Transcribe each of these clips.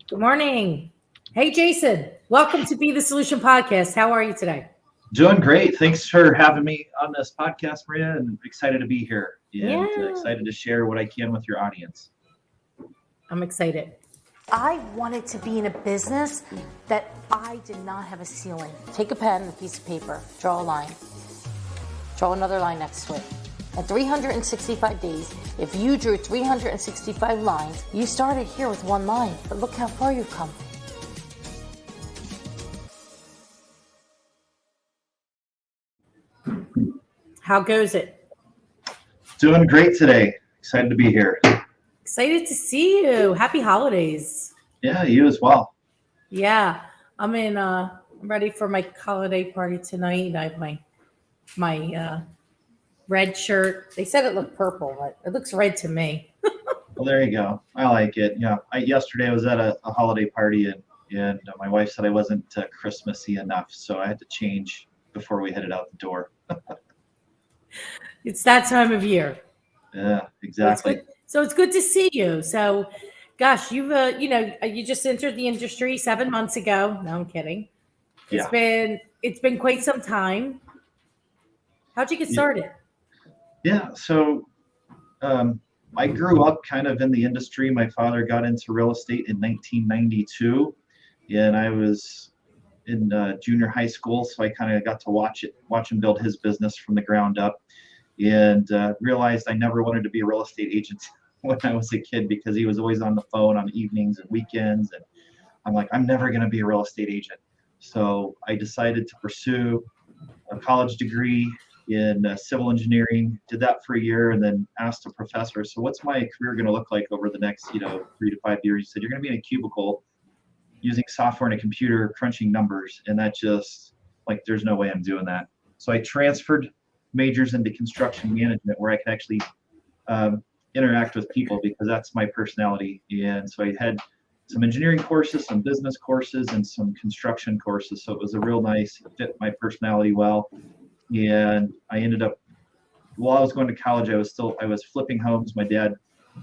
Good morning. Hey, Jason. Welcome to Be the Solution podcast. How are you today? Doing great. Thanks for having me on this podcast, Maria, and excited to be here and Yeah, excited to share what I can with your audience. I'm excited. I wanted to be in a business that I did not have a ceiling. Take a pen and a piece of paper, draw a line, draw another line next to it. At 365 days, if you drew 365 lines, you started here with one line, but look how far you've come. How goes it? Doing great today. Excited to be here. Excited to see you. Happy holidays. Yeah, you as well. Yeah, I'm ready for my holiday party tonight. I have my red shirt. They said it looked purple, but it looks red to me. Well, there you go. I like it. Yeah, yesterday I was at a holiday party and my wife said I wasn't Christmassy enough, so I had to change before we headed out the door. It's that time of year. Yeah, So it's exactly. good. So it's good to see you. So, gosh, you just entered the industry 7 months ago. No, I'm kidding. Yeah. It's been quite some time. How'd you get Yeah. started? Yeah. So um, I grew up kind of in the industry. My father got into real estate in 1992, and I was in junior high school, so I kind of got to watch him build his business from the ground up, and realized I never wanted to be a real estate agent when I was a kid because he was always on the phone on evenings and weekends, and I'm like, I'm never going to be a real estate agent. So I decided to pursue a college degree in civil engineering, did that for a year, and then asked a professor, so what's my career going to look like over the next 3 to 5 years? He said, you're going to be in a cubicle using software and a computer crunching numbers, and that just, like, there's no way I'm doing that. So I transferred majors into construction management where I could actually interact with people because that's my personality. And so I had some engineering courses, some business courses, and some construction courses. So it was a real nice fit my personality well. And I ended up, while I was going to college, I was flipping homes. My dad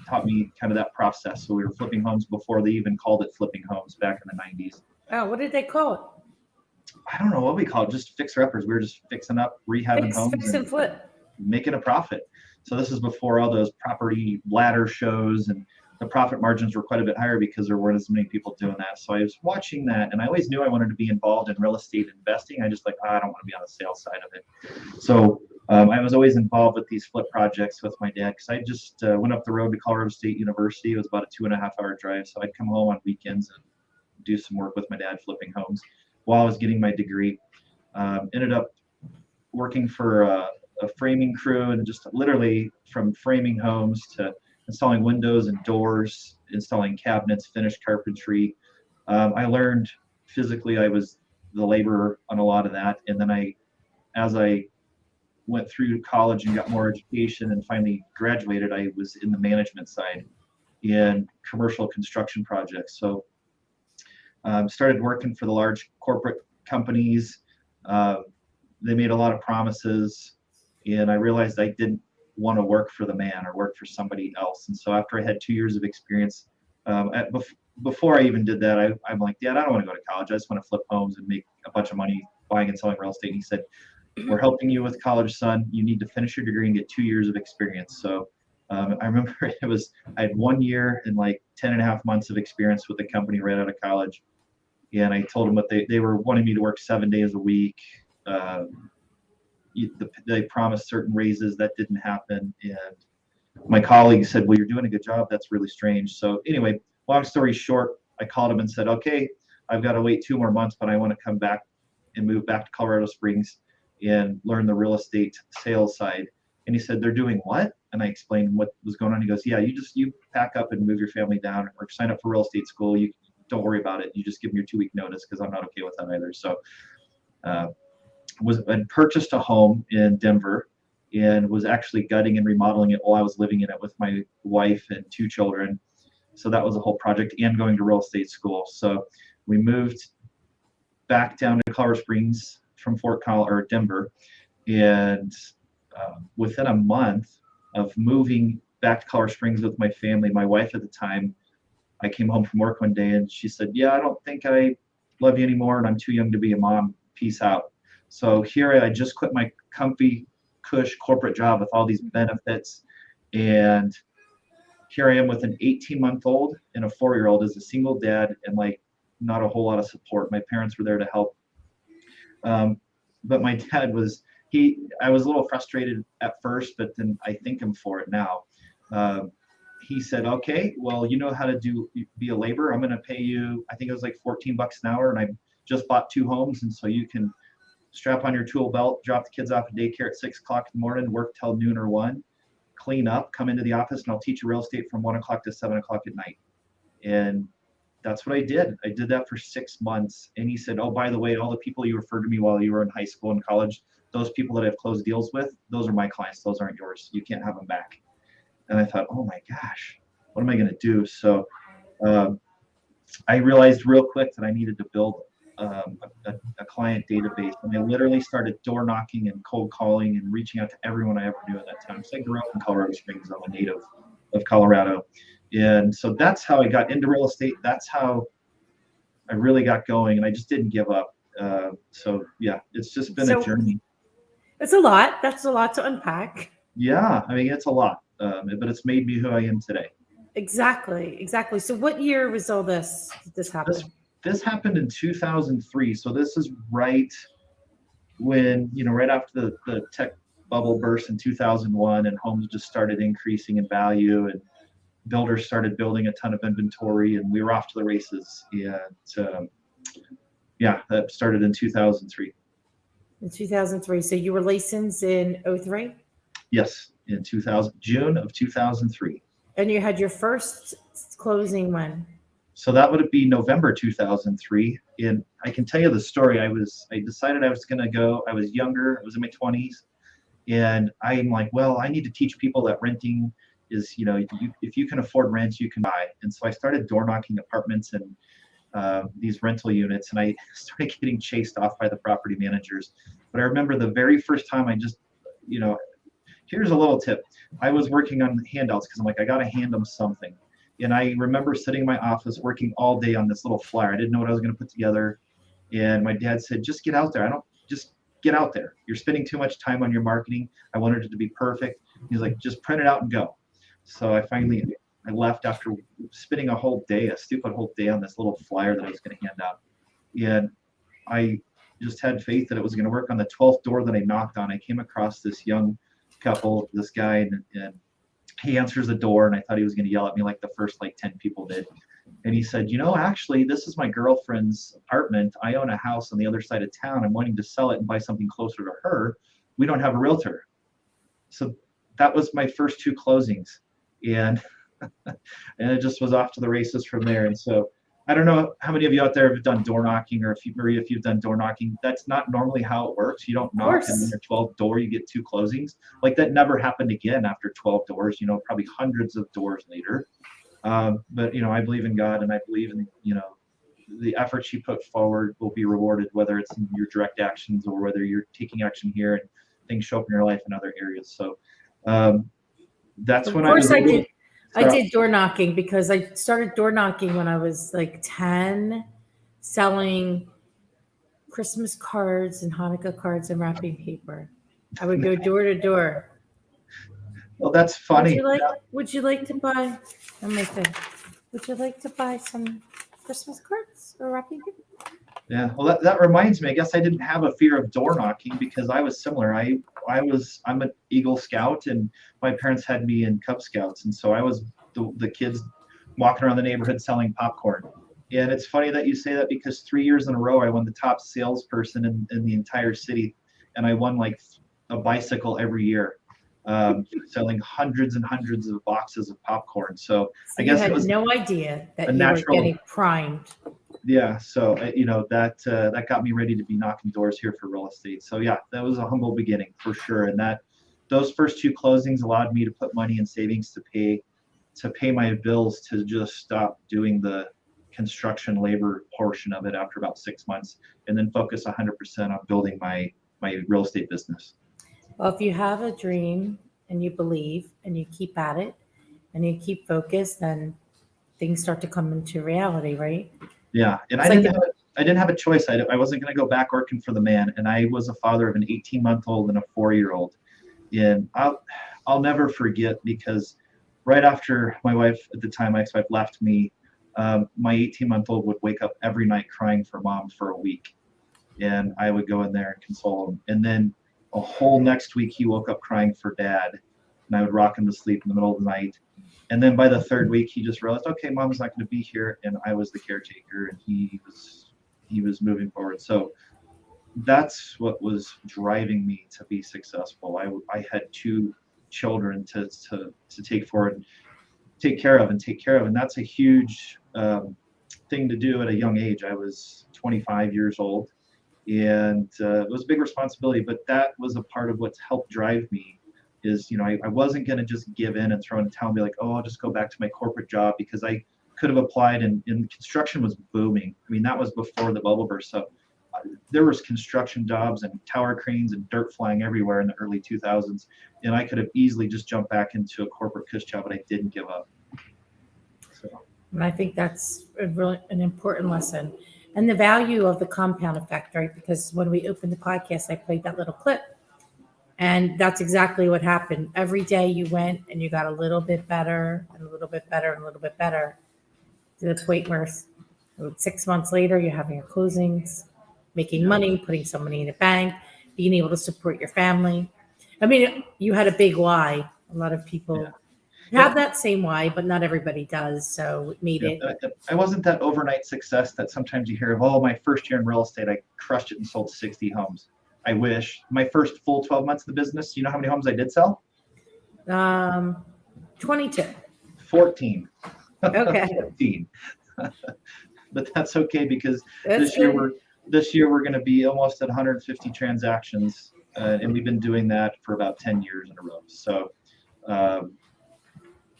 taught me kind of that process. So we were flipping homes before they even called it flipping homes back in the 90s. Oh, what did they call it? I don't know what we call it, just fixer uppers. We were just fixing up, rehabbing Fix, homes fix and and flip. making a profit. So this is before all those property ladder shows, and the profit margins were quite a bit higher because there weren't as many people doing that. So I was watching that, and I always knew I wanted to be involved in real estate investing. I just like, I don't want to be on the sales side of it. So I was always involved with these flip projects with my dad because I just went up the road to Colorado State University. It was about a 2.5 hour drive. So I'd come home on weekends and do some work with my dad flipping homes while I was getting my degree. Ended up working for a framing crew, and just literally from framing homes to installing windows and doors, installing cabinets, finished carpentry. I learned physically, I was the laborer on a lot of that. And then as I went through college and got more education and finally graduated, I was in the management side in commercial construction projects. So started working for the large corporate companies. Uh, they made a lot of promises, and I realized I didn't want to work for the man or work for somebody else. And so after I had 2 years of experience, before I even did that, I'm like, Dad, I don't want to go to college. I just want to flip homes and make a bunch of money buying and selling real estate. And he said, we're helping you with college, son. You need to finish your degree and get 2 years of experience. So I remember I had 1 year and like 10 and a half months of experience with the company right out of college. And I told them what they were wanting me to work 7 days a week. Uh, they promised certain raises that didn't happen, and my colleague said, well, you're doing a good job, that's really strange. So anyway, long story short, I called him and said, okay, I've got to wait 2 more months, but I want to come back and move back to Colorado Springs and learn the real estate sales side. And he said, they're doing what? And I explained what was going on. He goes, yeah, you pack up and move your family down or sign up for real estate school. You don't worry about it, you just give me your 2 week notice, because I'm not okay with that either. So uh, I'd purchased a home in Denver and was actually gutting and remodeling it while I was living in it with my wife and 2 children. So that was a whole project, and going to real estate school. So we moved back down to Colorado Springs from Denver, and within a month of moving back to Colorado Springs with my family, my wife at the time I came home from work one day and she said, yeah, I don't think I love you anymore and I'm too young to be a mom. Peace out. So here I just quit my comfy cush corporate job with all these benefits. And here I am with an 18-month-old and a 4-year-old as a single dad and like not a whole lot of support. My parents were there to help. But my dad was, I was a little frustrated at first, but then I thank him for it now. He said, okay, well, you know how to be a laborer. I'm going to pay you, I think it was like $14 an hour. And I just bought 2 homes. And so you can strap on your tool belt, drop the kids off at daycare at 6 o'clock in the morning, work till noon or 1, clean up, come into the office, and I'll teach you real estate from 1 o'clock to 7 o'clock at night. And that's what I did. I did that for 6 months. And he said, oh, by the way, all the people you referred to me while you were in high school and college, those people that I've closed deals with, those are my clients. Those aren't yours. You can't have them back. And I thought, oh my gosh, what am I going to do? So I realized real quick that I needed to build a client database. And I literally started door knocking and cold calling and reaching out to everyone I ever knew at that time. So I grew up in Colorado Springs. I'm a native of Colorado. And so that's how I got into real estate. That's how I really got going. And I just didn't give up. So yeah, it's just been a journey. It's a lot. That's a lot to unpack. Yeah, I mean, it's a lot, but it's made me who I am today. Exactly. So what year was all this? Did this happen? This happened in 2003. So this is right when, right after the tech bubble burst in 2001 and homes just started increasing in value and builders started building a ton of inventory and we were off to the races. And yeah, that started in 2003. In 2003. So you were licensed in 03? Yes, in June of 2003. And you had your first closing when? So that would be November 2003. And I can tell you the story. I decided I was going to go. I was younger. I was in my 20s. And I'm like, well, I need to teach people that renting is, if you can afford rent, you can buy. And so I started door knocking apartments and these rental units. And I started getting chased off by the property managers. But I remember the very first time I just, here's a little tip. I was working on handouts because I'm like, I got to hand them something. And I remember sitting in my office working all day on this little flyer. I didn't know what I was going to put together. And my dad said, just get out there. Just get out there. You're spending too much time on your marketing. I wanted it to be perfect. He's like, just print it out and go. So I left after spending a stupid whole day on this little flyer that I was going to hand out. And I just had faith that it was going to work. On the 12th door that I knocked on, I came across this young couple, this guy, and he answers the door, and I thought he was going to yell at me like the first 10 people did. And he said, actually, this is my girlfriend's apartment. I own a house on the other side of town. I'm wanting to sell it and buy something closer to her. We don't have a realtor. So that was my first 2 closings. And and it just was off to the races from there. And so I don't know how many of you out there have done door knocking, or Maria, if you've done door knocking. That's not normally how it works. You don't knock and on your 12th door you get 2 closings. Like that never happened again after 12 doors. Probably hundreds of doors later. But I believe in God, and I believe in the efforts you put forward will be rewarded, whether it's in your direct actions or whether you're taking action here and things show up in your life in other areas. So that's when I did door knocking because I started door knocking when I was 10, selling Christmas cards and Hanukkah cards and wrapping paper. I would go door to door. Well, that's funny. Would you like to buy? Would you like to buy some Christmas cards or wrapping paper? Yeah. Well, that reminds me. I guess I didn't have a fear of door knocking because I was similar. I'm an Eagle Scout, and my parents had me in Cub Scouts, and so I was the kids walking around the neighborhood selling popcorn. And it's funny that you say that because 3 years in a row I won the top salesperson in the entire city, and I won a bicycle every year, selling hundreds and hundreds of boxes of popcorn. So I guess you had no idea that you were getting primed. Yeah, so that got me ready to be knocking doors here for real estate. So yeah, that was a humble beginning for sure. And those first 2 closings allowed me to put money in savings to pay my bills, to just stop doing the construction labor portion of it after about 6 months, and then focus 100% on building my real estate business. Well, if you have a dream and you believe and you keep at it and you keep focused, then things start to come into reality, right? Yeah, and It's like I didn't have a choice. I wasn't going to go back working for the man, and I was a father of an 18-month-old and a 4-year-old. And I'll never forget, because right after my wife at the time, my ex-wife, left me, my 18-month-old would wake up every night crying for mom for a week, and I would go in there and console him. And then a whole next week, he woke up crying for dad, and I would rock him to sleep in the middle of the night. And then by the third week, he just realized, okay, mom's not going to be here, and I was the caretaker, and he was moving forward. So that's what was driving me to be successful. I had 2 children to take forward, take care of, and that's a huge thing to do at a young age. I was 25 years old, and it was a big responsibility, but that was a part of what's helped drive me. Is, I wasn't going to just give in and throw in the towel and be like, oh, I'll just go back to my corporate job, because I could have applied, and construction was booming. I mean, that was before the bubble burst. So there was construction jobs and tower cranes and dirt flying everywhere in the early 2000s. And I could have easily just jumped back into a corporate cush job, but I didn't give up. So. And I think that's an important lesson. And the value of the compound effect, right? Because when we opened the podcast, I played that little clip. And that's exactly what happened. Every day you went and you got a little bit better and a little bit better and a little bit better, to the point where 6 months later, you're having your closings, making money, putting some money in the bank, being able to support your family. I mean, you had a big why. A lot of people have that same why, but not everybody does. So it made it. I wasn't that overnight success that sometimes you hear of. Oh, my first year in real estate, I crushed it and sold 60 homes. I wish. My first full 12 months of the business, you know how many homes I did sell? 22. 14. Okay. 14. But that's okay, because That's this year we're going to be almost at 150 transactions, and we've been doing that for about 10 years in a row. So,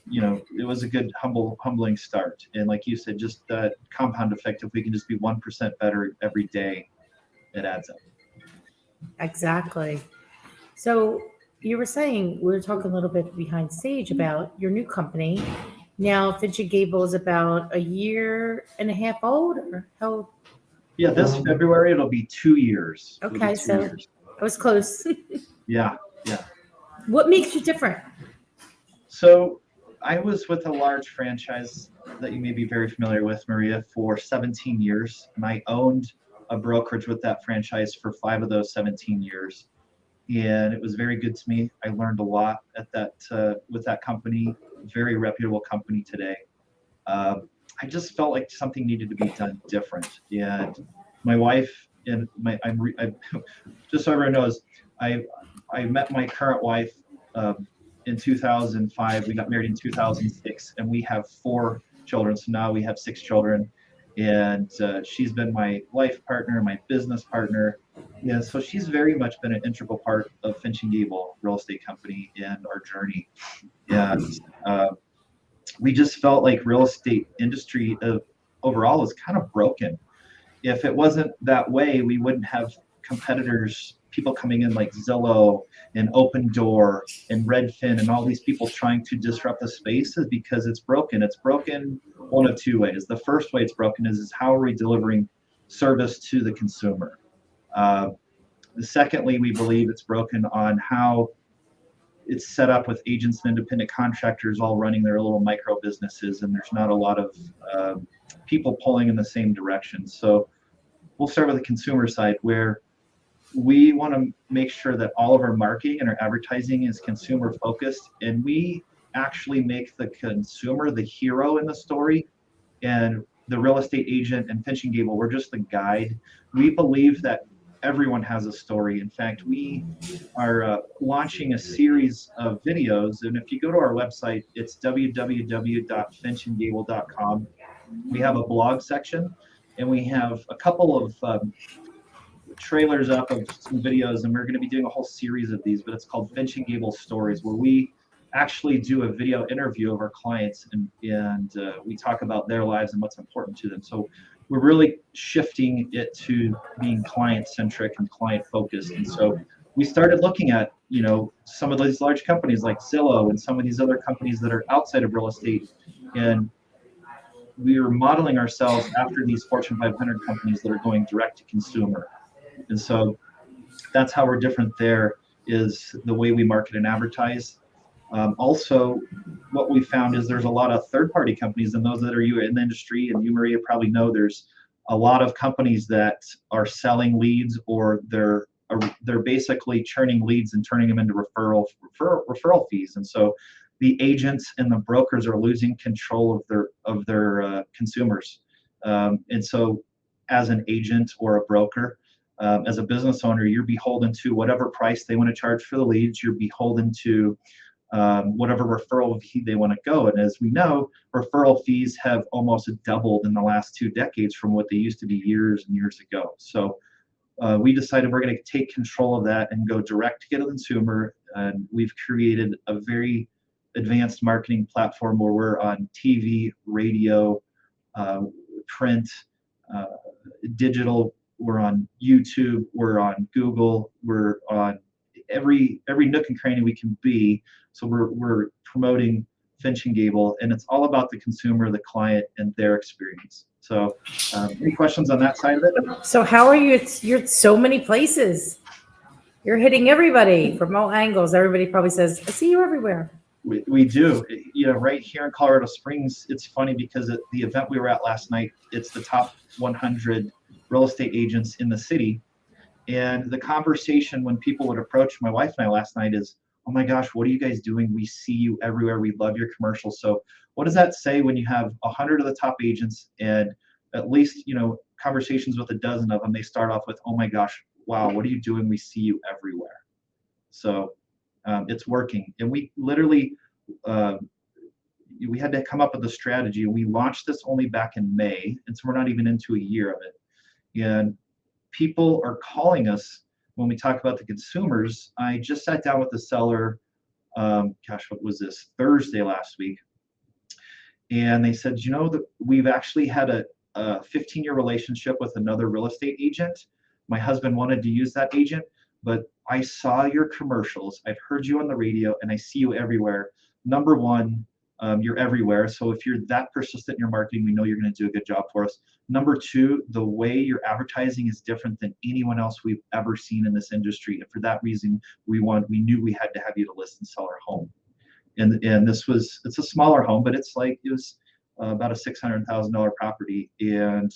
it was a good humbling start. And like you said, just that compound effect. If we can just be 1% better every day, it adds up. Exactly. So you were saying, we were talking a little bit behind stage about your new company. Now, Finch and Gable is about a year and a half old, or how? Yeah, this February it'll be 2 years. Okay, be 2 years. I was close. Yeah. What makes you different? So I was with a large franchise that you may be very familiar with, Maria, for 17 years, and I owned a brokerage with that franchise for 5 of those 17 years. And it was very good to me. I learned a lot at that with that company, very reputable company today. I just felt like something needed to be done different. And my wife and just so everyone knows, I met my current wife in 2005. We got married in 2006, and we have 4 children. So now we have 6 children, and she's been my life partner, my business partner. Yeah, so she's very much been an integral part of Finch and Gable Real Estate Company and our journey. And we just felt like real estate industry overall is kind of broken. If it wasn't that way, we wouldn't have competitors, people coming in like Zillow and Open Door and Redfin and all these people trying to disrupt the spaces, because it's broken. It's broken one of 2 ways. The first way it's broken is how are we delivering service to the consumer? Secondly, we believe it's broken on how it's set up with agents and independent contractors all running their little micro businesses, and there's not a lot of people pulling in the same direction. So we'll start with the consumer side, where we want to make sure that all of our marketing and our advertising is consumer focused, and we actually make the consumer the hero in the story, and the real estate agent and Finch and Gable, we're just the guide. We believe that everyone has a story. In fact, we are launching a series of videos, and if you go to our website, it's www.finchandgable.com. We have a blog section, and we have a couple of trailers up of some videos, and we're going to be doing a whole series of these, but it's called Finch and Gable Stories, where we actually do a video interview of our clients, and we talk about their lives and what's important to them. So we're really shifting it to being client-centric and client-focused. And so we started looking at, some of these large companies like Zillow and some of these other companies that are outside of real estate, and we are modeling ourselves after these Fortune 500 companies that are going direct to consumer. And so that's how we're different there, is the way we market and advertise. Also, what we found is there's a lot of third-party companies, and those that are you in the industry, and you, Maria, probably know there's a lot of companies that are selling leads, or they're basically churning leads and turning them into referral fees. And so the agents and the brokers are losing control of their consumers. And so as an agent or a broker, as a business owner, you're beholden to whatever price they want to charge for the leads. You're beholden to whatever referral fee they want to go. And as we know, referral fees have almost doubled in the last 2 decades from what they used to be years and years ago. So we decided we're going to take control of that and go direct to the consumer. And we've created a very advanced marketing platform where we're on TV, radio, print, digital. We're on YouTube. We're on Google. We're on every nook and cranny we can be. So we're promoting Finch and Gable, and it's all about the consumer, the client, and their experience. So, any questions on that side of it? So how are you? You're at so many places. You're hitting everybody from all angles. Everybody probably says, "I see you everywhere." We do. You know, right here in Colorado Springs, it's funny because at the event we were at last night, it's the top 100 real estate agents in the city. And the conversation when people would approach my wife and I last night is, "Oh my gosh, what are you guys doing? We see you everywhere. We love your commercials." So what does that say when you have 100 of the top agents, and at least, conversations with a dozen of them, they start off with, "Oh my gosh, wow, what are you doing? We see you everywhere." So it's working. And we literally, we had to come up with a strategy. We launched this only back in May, and so we're not even into a year of it. And people are calling us when we talk about the consumers. I just sat down with the seller, what was this, Thursday last week, and they said, that we've actually had a 15-year relationship with another real estate agent. My husband wanted to use that agent, but I saw your commercials, I've heard you on the radio, and I see you everywhere. Number one, you're everywhere. So if you're that persistent in your marketing, we know you're going to do a good job for us. Number two, the way you're advertising is different than anyone else we've ever seen in this industry. And for that reason, we knew we had to have you to list and sell our home. And it's a smaller home, but it was about a $600,000 property. And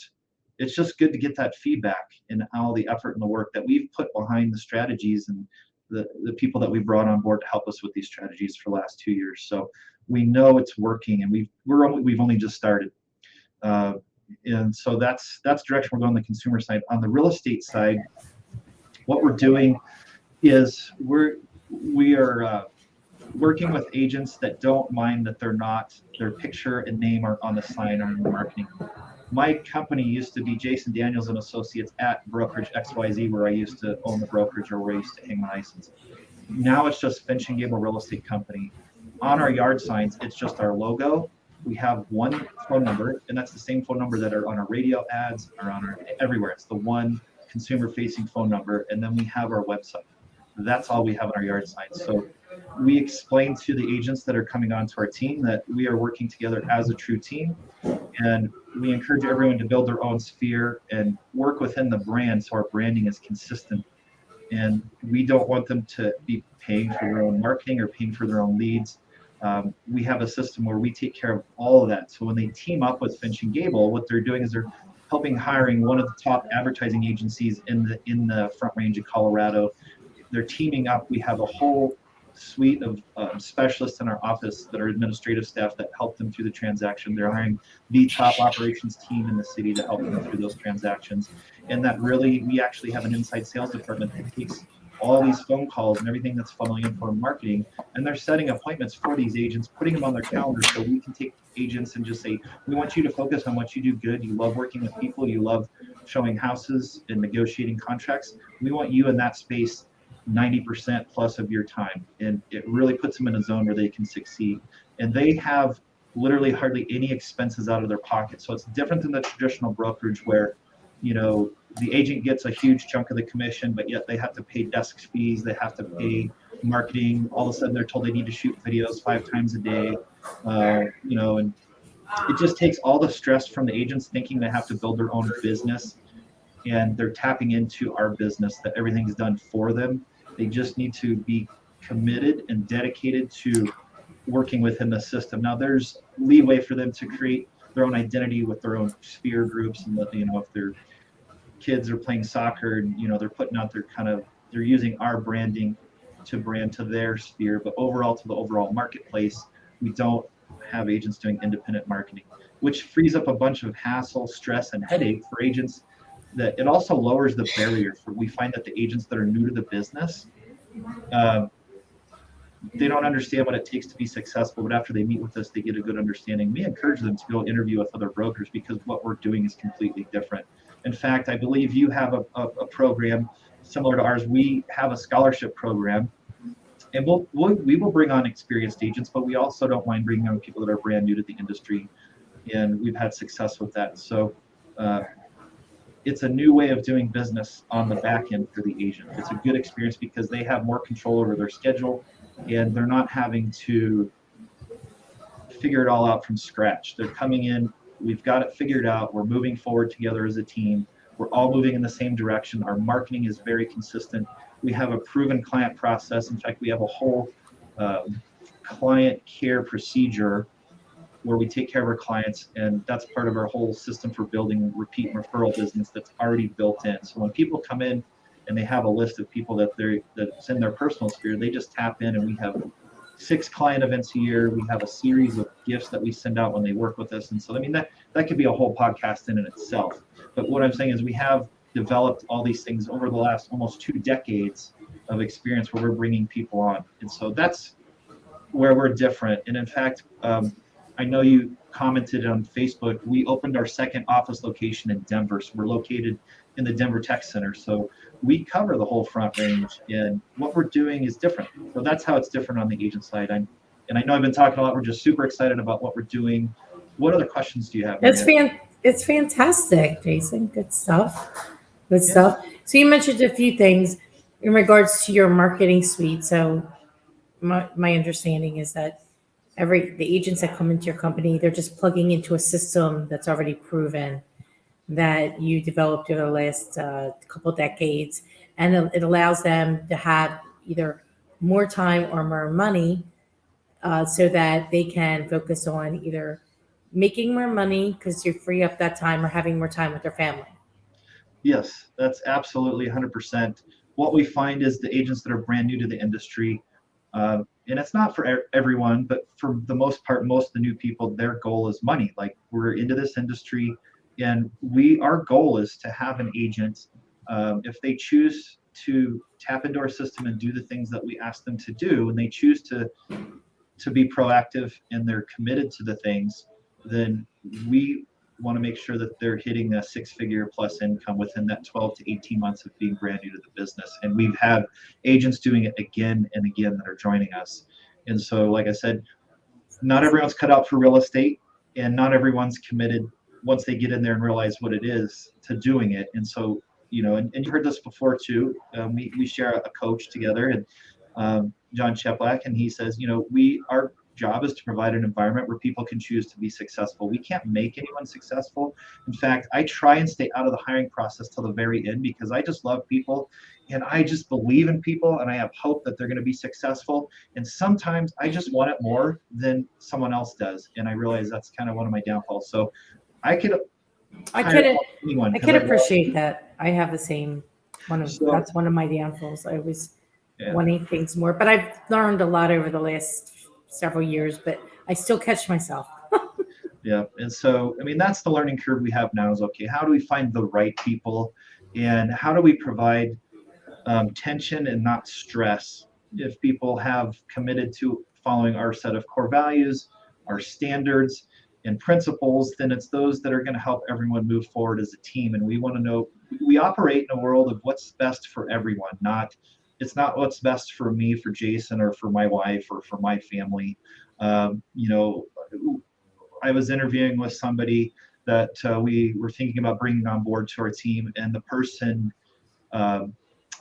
it's just good to get that feedback and all the effort and the work that we've put behind the strategies and the people that we brought on board to help us with these strategies for the last 2 years. So we know it's working, and we've only just started. And so that's the direction we're going on the consumer side. On the real estate side, what we're doing is we are working with agents that don't mind that their picture and name are on the sign or in the marketing. My company used to be Jason Daniels and Associates at Brokerage XYZ, where I used to own the brokerage or where I used to hang my license. Now it's just Finch and Gable Real Estate Company. On our yard signs, it's just our logo. We have one phone number, and that's the same phone number that are on our radio ads or on everywhere. It's the one consumer-facing phone number, and then we have our website. That's all we have on our yard signs. So we explain to the agents that are coming onto our team that we are working together as a true team, and we encourage everyone to build their own sphere and work within the brand so our branding is consistent. And we don't want them to be paying for their own marketing or paying for their own leads. We have a system where we take care of all of that. So when they team up with Finch and Gable, what they're doing is they're helping hiring one of the top advertising agencies in the Front Range of Colorado. They're teaming up. We have a whole suite of specialists in our office that are administrative staff that help them through the transaction. They're hiring the top operations team in the city to help them through those transactions. And that really, we actually have an inside sales department that takes all these phone calls and everything that's funneling in for marketing, and they're setting appointments for these agents, putting them on their calendar so we can take agents and just say, we want you to focus on what you do good. You love working with people. You love showing houses and negotiating contracts. We want you in that space 90% plus of your time. And it really puts them in a zone where they can succeed. And they have literally hardly any expenses out of their pocket. So it's different than the traditional brokerage where, the agent gets a huge chunk of the commission, but yet they have to pay desk fees. They have to pay marketing. All of a sudden they're told they need to shoot videos 5 times a day, and it just takes all the stress from the agents thinking they have to build their own business, and they're tapping into our business that everything is done for them. They just need to be committed and dedicated to working within the system. Now there's leeway for them to create their own identity with their own sphere groups, and if their kids are playing soccer and they're putting out their they're using our branding to brand to their sphere, but overall to the overall marketplace, we don't have agents doing independent marketing, which frees up a bunch of hassle, stress, and headache for agents. That it also lowers the barrier for, we find that the agents that are new to the business, uh, they don't understand what it takes to be successful, but after they meet with us, they get a good understanding. We encourage them to go interview with other brokers because what we're doing is completely different. In fact, I believe you have a program similar to ours. We have a scholarship program, and we will bring on experienced agents, but we also don't mind bringing on people that are brand new to the industry, and we've had success with that. So it's a new way of doing business on the back end for the agent. It's a good experience because they have more control over their schedule, and they're not having to figure it all out from scratch. They're coming in, we've got it figured out, we're moving forward together as a team, we're all moving in the same direction, our marketing is very consistent, we have a proven client process. In fact, we have a whole client care procedure where we take care of our clients, and that's part of our whole system for building repeat referral business that's already built in. So when people come in and they have a list of people that's in their personal sphere, they just tap in, and we have 6 client events a year. We have a series of gifts that we send out when they work with us. And so, I mean, that could be a whole podcast in itself. But what I'm saying is we have developed all these things over the last almost 2 decades of experience where we're bringing people on. And so that's where we're different. And in fact, I know you commented on Facebook, we opened our second office location in Denver. So we're located in the Denver Tech Center. So we cover the whole Front Range, and what we're doing is different. So that's how it's different on the agent side. And I know I've been talking a lot. We're just super excited about what we're doing. What other questions do you have? It's fantastic, Jason. Good stuff. Good stuff. So you mentioned a few things in regards to your marketing suite. So my understanding is that the agents that come into your company, they're just plugging into a system that's already proven that you developed over the last couple decades, and it allows them to have either more time or more money, so that they can focus on either making more money because you free up that time, or having more time with their family. Yes, that's absolutely 100%. What we find is the agents that are brand new to the industry, and it's not for everyone, but for the most part, most of the new people, their goal is money. Like, we're into this industry, and our goal is to have an agent, if they choose to tap into our system and do the things that we ask them to do, and they choose to be proactive and they're committed to the things, then we want to make sure that they're hitting a 6-figure plus income within that 12 to 18 months of being brand new to the business. And we've had agents doing it again and again that are joining us. And so, like I said, not everyone's cut out for real estate, and not everyone's committed once they get in there and realize what it is to doing it. And so, and you heard this before too. We share a coach together, and John Cheplack, and he says, our job is to provide an environment where people can choose to be successful. We can't make anyone successful. In fact, I try and stay out of the hiring process till the very end, because I just love people, and I just believe in people, and I have hope that they're going to be successful. And sometimes I just want it more than someone else does, and I realize that's kind of one of my downfalls. So I could appreciate that. I have the same that's one of my downfalls. I always wanting things more, but I've learned a lot over the last several years, but I still catch myself. Yeah. And so, I mean, that's the learning curve we have now is, okay, how do we find the right people, and how do we provide tension and not stress? If people have committed to following our set of core values, our standards and principles, then it's those that are going to help everyone move forward as a team. And we want to know, we operate in a world of what's best for everyone, it's not what's best for me, for Jason, or for my wife, or for my family. I was interviewing with somebody that we were thinking about bringing on board to our team, and the person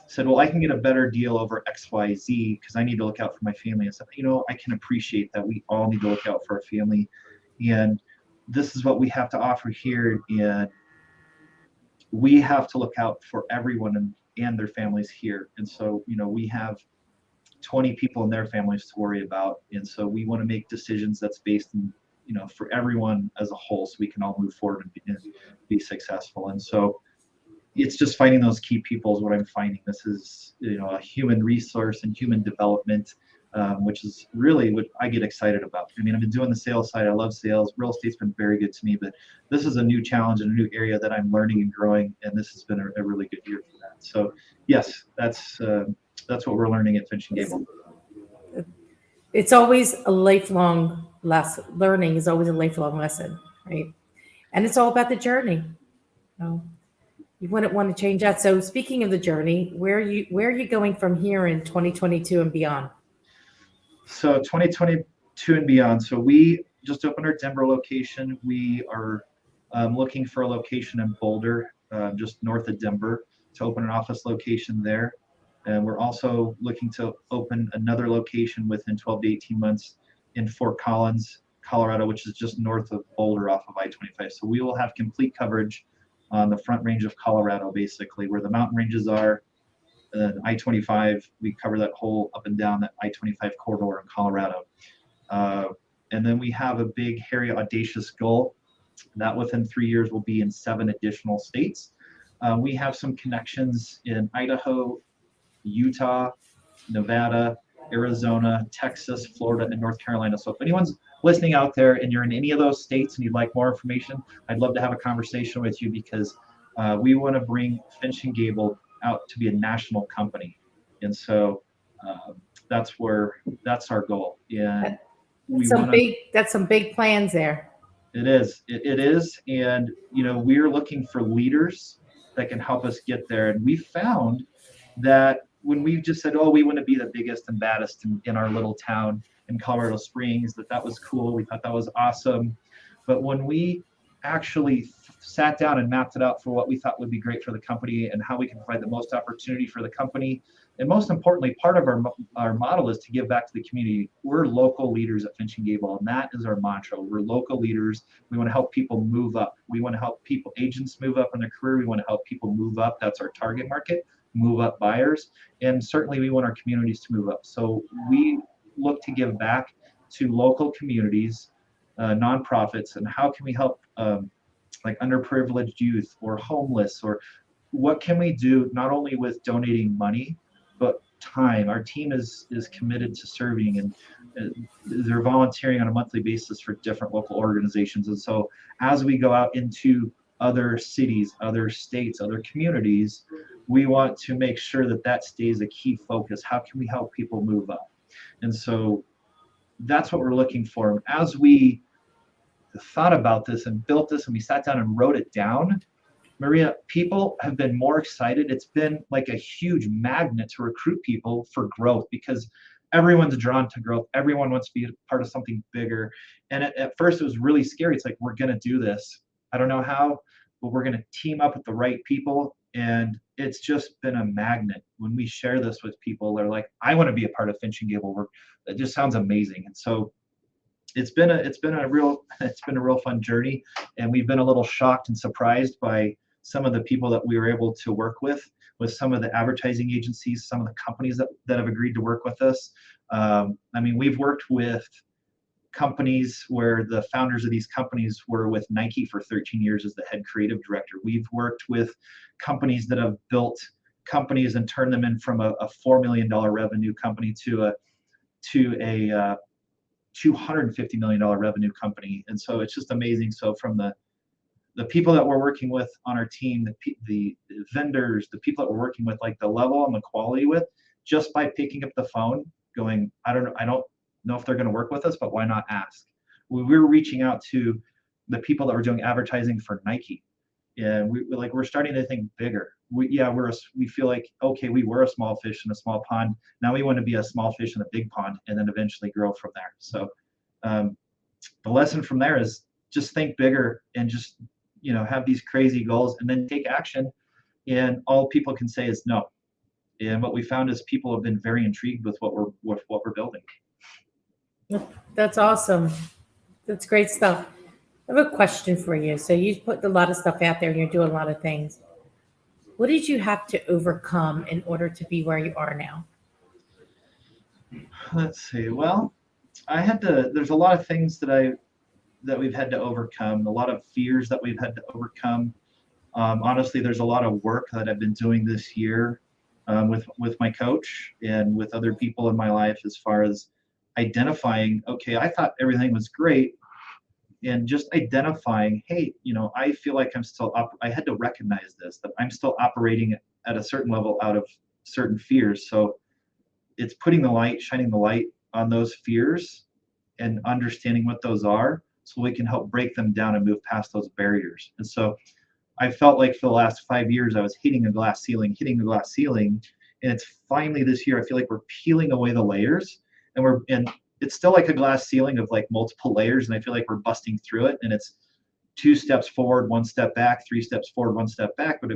said, well, I can get a better deal over XYZ because I need to look out for my family. And said, I can appreciate that. We all need to look out for our family. And this is what we have to offer here, and we have to look out for everyone and their families here. And so, we have 20 people and their families to worry about. And so we want to make decisions that's based in, for everyone as a whole, so we can all move forward and be successful. And so it's just finding those key people is what I'm finding. This is, a human resource and human development, which is really what I get excited about. I mean, I've been doing the sales side. I love sales. Real estate's been very good to me, but this is a new challenge and a new area that I'm learning and growing. And this has been a really good year for that. So yes, that's what we're learning at Finch and Gable. It's always a lifelong lesson. Learning is always a lifelong lesson, right? And it's all about the journey. You wouldn't want to change that. So speaking of the journey, where are you going from here in 2022 and beyond? So 2022 and beyond. So we just opened our Denver location. We are looking for a location in Boulder, just north of Denver, to open an office location there. And we're also looking to open another location within 12 to 18 months in Fort Collins, Colorado, which is just north of Boulder off of I-25. So we will have complete coverage on the front range of Colorado, basically, where the mountain ranges are. I-25, we cover that whole up and down that I-25 corridor in Colorado. And then we have a big, hairy, audacious goal that within 3 years will be in 7 additional states. We have some connections in Idaho, Utah, Nevada, Arizona, Texas, Florida, and North Carolina. So if anyone's listening out there and you're in any of those states and you'd like more information, I'd love to have a conversation with you, because we want to bring Finch and Gable out to be a national company. And so that's our goal. And that's some big plans there. It is. It is. And, we're looking for leaders that can help us get there. And we found that when we just said, oh, we want to be the biggest and baddest in our little town in Colorado Springs, that was cool. We thought that was awesome. But when we actually sat down and mapped it out for what we thought would be great for the company and how we can provide the most opportunity for the company, and most importantly, part of our model is to give back to the community. We're local leaders at Finch and Gable, and that is our mantra. We're local leaders. We want to help people move up. We want to help agents move up in their career. We want to help people move up. That's our target market, move up buyers. And certainly we want our communities to move up. So we look to give back to local communities, nonprofits, and how can we help like underprivileged youth or homeless, or what can we do not only with donating money, but time. Our team is committed to serving, and they're volunteering on a monthly basis for different local organizations. And so as we go out into other cities, other states, other communities, we want to make sure that stays a key focus. How can we help people move up? And so that's what we're looking for. As we thought about this and built this and we sat down and wrote it down, Maria, people have been more excited. It's been like a huge magnet to recruit people for growth, because everyone's drawn to growth. Everyone wants to be a part of something bigger. And at first it was really scary. It's like, we're going to do this. I don't know how, but we're going to team up with the right people. And it's just been a magnet. When we share this with people, they're like, I want to be a part of Finch and Gable. It just sounds amazing. And so it's been a real fun journey. And we've been a little shocked and surprised by some of the people that we were able to work with some of the advertising agencies, some of the companies that have agreed to work with us. I mean, we've worked with companies where the founders of these companies were with Nike for 13 years as the head creative director. We've worked with companies that have built companies and turned them in from a $4 million revenue company to a $250 million revenue company. And so it's just amazing. So from the people that we're working with on our team, the vendors, the people that we're working with, like the level and the quality with, just by picking up the phone, going, I don't know if they're going to work with us, but why not ask? We're reaching out to the people that were doing advertising for Nike, and we're starting to think bigger. We feel like, okay, we were a small fish in a small pond. Now we want to be a small fish in a big pond, and then eventually grow from there. So the lesson from there is just think bigger and just have these crazy goals and then take action. And all people can say is no. And what we found is people have been very intrigued with what we're building. That's awesome. That's great stuff. I have a question for you. So you put a lot of stuff out there and you're doing a lot of things. What did you have to overcome in order to be where you are now? Let's see. Well, there's a lot of things that we've had to overcome, a lot of fears that we've had to overcome. Honestly, there's a lot of work that I've been doing this year with my coach and with other people in my life as far as identifying, okay, I thought everything was great, and just identifying, hey, I feel like I had to recognize this, that I'm still operating at a certain level out of certain fears. So it's shining the light on those fears and understanding what those are so we can help break them down and move past those barriers. And so I felt like for the last 5 years, I was hitting a glass ceiling. And it's finally this year, I feel like we're peeling away the layers, and it's still like a glass ceiling of like multiple layers. And I feel like we're busting through it, and it's 2 steps forward, 1 step back, 3 steps forward, 1 step back. But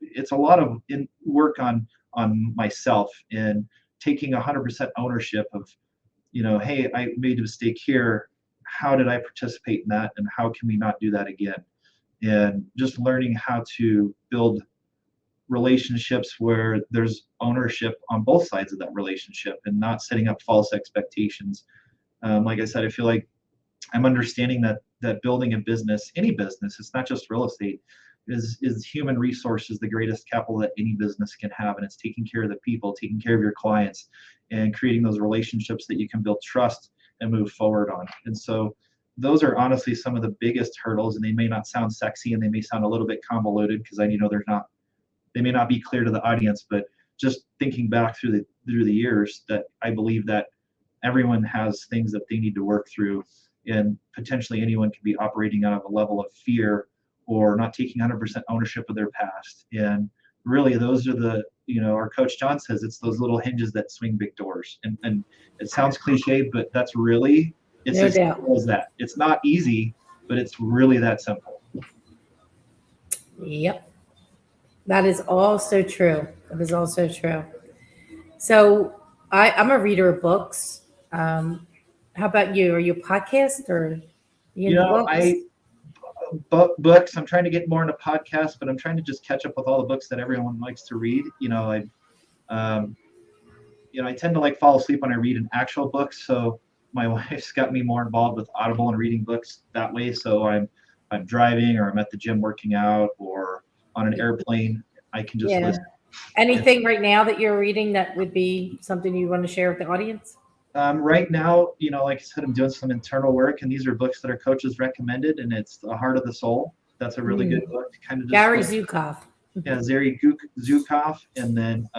it's a lot of work on myself and taking 100% ownership of, hey, I made a mistake here. How did I participate in that? And how can we not do that again? And just learning how to build relationships where there's ownership on both sides of that relationship and not setting up false expectations. Like I said, I feel like I'm understanding that building a business, any business, it's not just real estate, is human resources, the greatest capital that any business can have. And it's taking care of the people, taking care of your clients, and creating those relationships that you can build trust and move forward on. And so those are honestly some of the biggest hurdles, and they may not sound sexy and they may sound a little bit convoluted because they may not be clear to the audience, but just thinking back through the years, that I believe that everyone has things that they need to work through, and potentially anyone can be operating out of a level of fear or not taking 100% ownership of their past. And really, those are our coach John says, it's those little hinges that swing big doors. And it sounds cliche, but that's really, it's No as doubt. simple as that. It's not easy, but it's really that simple. Yep. That is also true. That is also true. So I'm a reader of books. How about you? Are you a podcast or you into books? Books, I'm trying to get more into podcasts, but I'm trying to just catch up with all the books that everyone likes to read. Um, I tend to like fall asleep when I read an actual book. So my wife's got me more involved with Audible and reading books that way. So I'm driving, or I'm at the gym working out, or on an airplane. I can just Yeah. listen. Anything right now that you're reading that would be something you want to share with the audience? Right now, like I said, I'm doing some internal work, and these are books that our coaches recommended, and it's The Heart of the Soul. That's a really good book. Kind of just Gary Zukov. Yeah, Zary Zukov, and then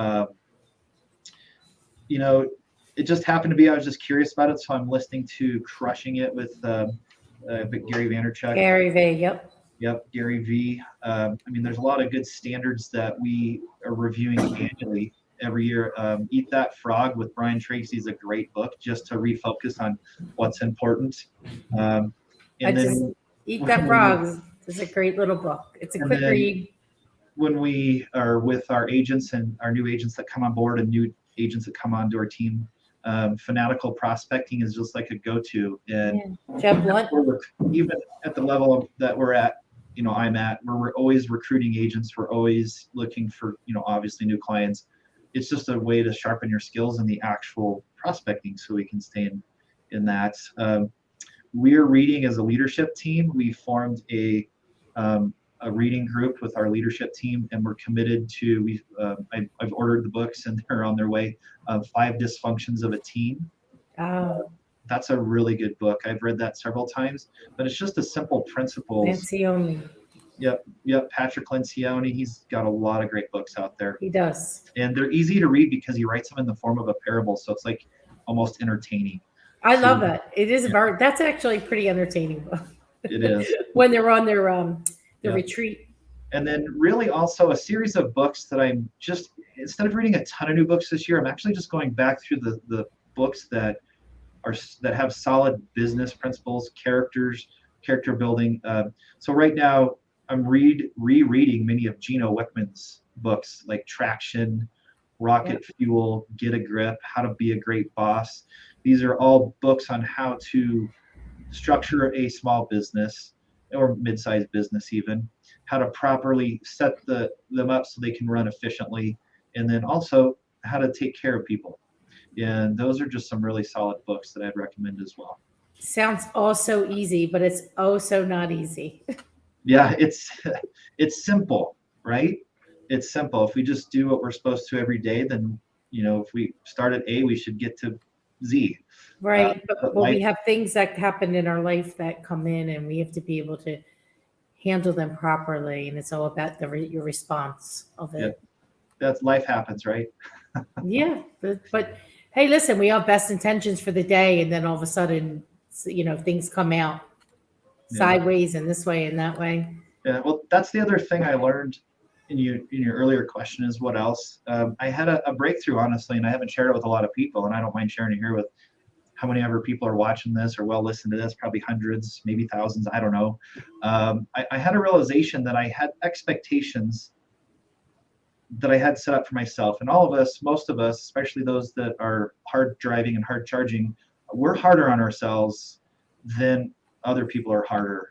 it just happened to be I was just curious about it, so I'm listening to Crushing It with Gary Vaynerchuk. Gary V. Yep. Yep, Gary V. There's a lot of good standards that we are reviewing annually every year. Eat That Frog with Brian Tracy is a great book just to refocus on what's important. Eat That Frog is a great little book. It's a quick read. When we are with our agents and our new agents that come on board and new agents that come onto our team, fanatical prospecting is just like a go-to. And Jeb Blunt. Even at the level that we're at, I'm at, where we're always recruiting agents, we're always looking for, obviously new clients. It's just a way to sharpen your skills in the actual prospecting so we can stay in that. We're reading as a leadership team. We formed a reading group with our leadership team, and we're committed to. I've ordered the books, and they're on their way. 5 Dysfunctions of a Team. That's a really good book. I've read that several times, but it's just a simple principles. Lencioni. Yep. Patrick Lencioni. He's got a lot of great books out there. He does. And they're easy to read because he writes them in the form of a parable, so it's like almost entertaining. I love that. It is that's actually pretty entertaining. It is. When they're on their retreat. And then really also a series of books that I'm just, instead of reading a ton of new books this year, I'm actually just going back through the books that have solid business principles, character building. So right now I'm rereading many of Gino Wickman's books, like Traction, Rocket Fuel, Get a Grip, How to Be a Great Boss. These are all books on how to structure a small business or mid-sized business even, how to properly set them up so they can run efficiently, and then also how to take care of people. And those are just some really solid books that I'd recommend as well. Sounds all so easy, but it's oh so not easy. Yeah, it's simple, right? It's simple. If we just do what we're supposed to every day, then if we start at A, we should get to Z. Right. But, But but we life, have things that happen in our life that come in and we have to be able to handle them properly. And it's all about your response of yeah, it. that's life happens, right? Yeah. But hey, listen, we have best intentions for the day. And then all of a sudden, things come out Yeah. sideways and this way and that way. Yeah, well, that's the other thing I learned in your earlier question is what else. I had a breakthrough, honestly, and I haven't shared it with a lot of people, and I don't mind sharing it here with how many ever people are watching this or will listen to this, probably hundreds, maybe thousands, I don't know. I had a realization that I had expectations that I had set up for myself. And all of us, most of us, especially those that are hard driving and hard charging, we're harder on ourselves than other people are harder,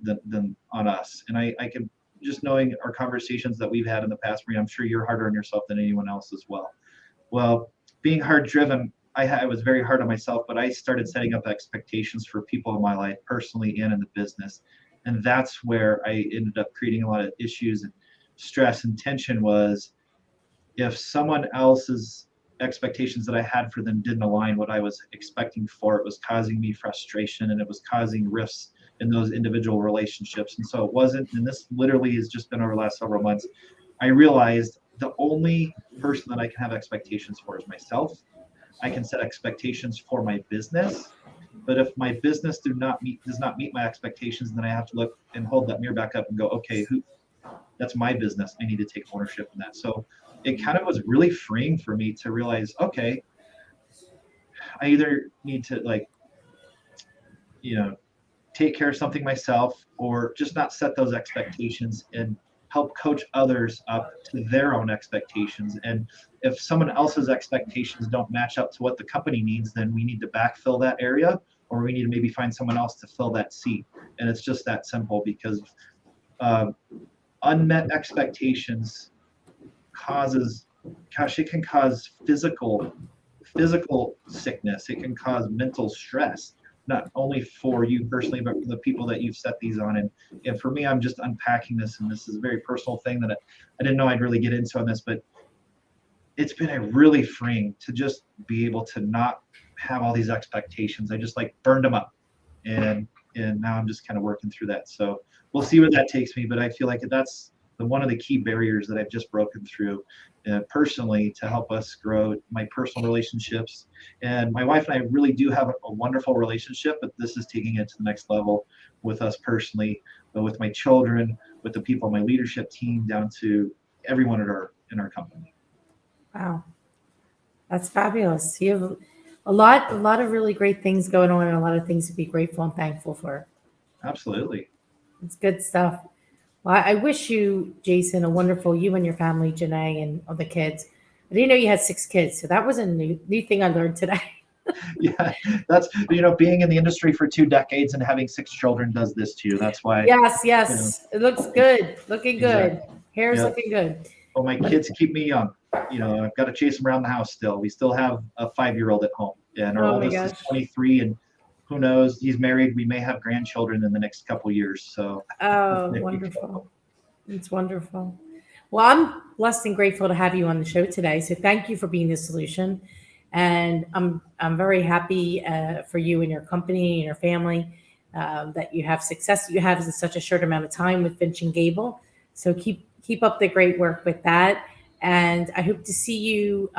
than on us. And I can just knowing our conversations that we've had in the past, Maria, I'm sure you're harder on yourself than anyone else as well. Well, being hard driven, I was very hard on myself, but I started setting up expectations for people in my life, personally and in the business. And that's where I ended up creating a lot of issues and stress and tension was if someone else's expectations that I had for them didn't align what I was expecting for, it was causing me frustration and it was causing rifts in those individual relationships. And so it wasn't, and this literally has just been over the last several months, I realized the only person that I can have expectations for is myself. I can set expectations for my business, but if my business does not meet my expectations, then I have to look and hold that mirror back up and go, okay, that's my business. I need to take ownership in that. So it kind of was really freeing for me to realize, okay, I either need to you know, take care of something myself or just not set those expectations and help coach others up to their own expectations. And if someone else's expectations don't match up to what the company needs, then we need to backfill that area or we need to maybe find someone else to fill that seat. And it's just that simple because uh, unmet expectations it can cause physical sickness. It can cause mental stress, not only for you personally, but for the people that you've set these on. And for me, I'm just unpacking this, and this is a very personal thing that I didn't know I'd really get into on this, but it's been a really freeing to just be able to not have all these expectations. I just burned them up, and now I'm just kind of working through that. So we'll see where that takes me, but I feel like that's one of the key barriers that I've just broken through personally to help us grow my personal relationships. And my wife and I really do have a wonderful relationship, but this is taking it to the next level with us personally, with my children, with the people on my leadership team, down to everyone in our company. Wow. That's fabulous. You have a lot of really great things going on and a lot of things to be grateful and thankful for. Absolutely. It's good stuff. Well, I wish you, Jason, you and your family, Janae, and all the kids. I didn't know you had 6 kids, so that was a new thing I learned today. Yeah, that's being in the industry for 2 decades and having 6 children does this to you. That's why. Yes, it looks good, looking good. Exactly. Hair's Yeah. looking good. Well, my kids keep me young. I've got to chase them around the house still. We still have a 5-year-old at home, and our Oh my oldest is gosh. 23, and who knows? He's married. We may have grandchildren in the next couple years. So. Oh, wonderful. It's wonderful. Well, I'm blessed and grateful to have you on the show today. So thank you for being the solution. And I'm very happy for you and your company and your family that you have success that you have in such a short amount of time with Finch and Gable. So keep up the great work with that. And I hope to see you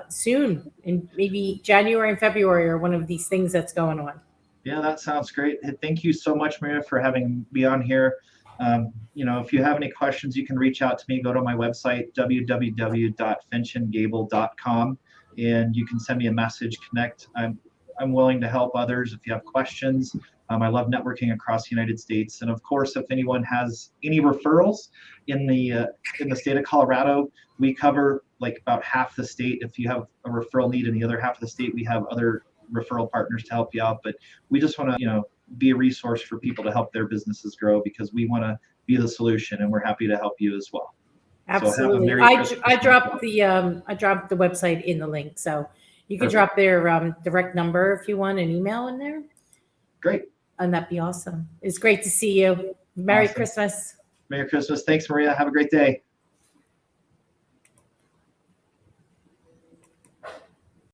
soon in maybe January and February or one of these things that's going on. Yeah, that sounds great. Thank you so much, Maria, for having me on here. If you have any questions, you can reach out to me. Go to my website, www.finchandgable.com, and you can send me a message, connect. I'm willing to help others if you have questions. I love networking across the United States. And of course, if anyone has any referrals in the state of Colorado, we cover about half the state. If you have a referral need in the other half of the state, we have other referral partners to help you out. But we just want to, be a resource for people to help their businesses grow, because we want to be the solution, and we're happy to help you as well. Absolutely. Merry I Christmas. dropped the website in the link, so you can Perfect. drop their direct number if you want, an email in there, Great. and that'd be awesome. It's great to see you. Merry Awesome. Christmas. Merry Christmas. Thanks, Maria. Have a great day.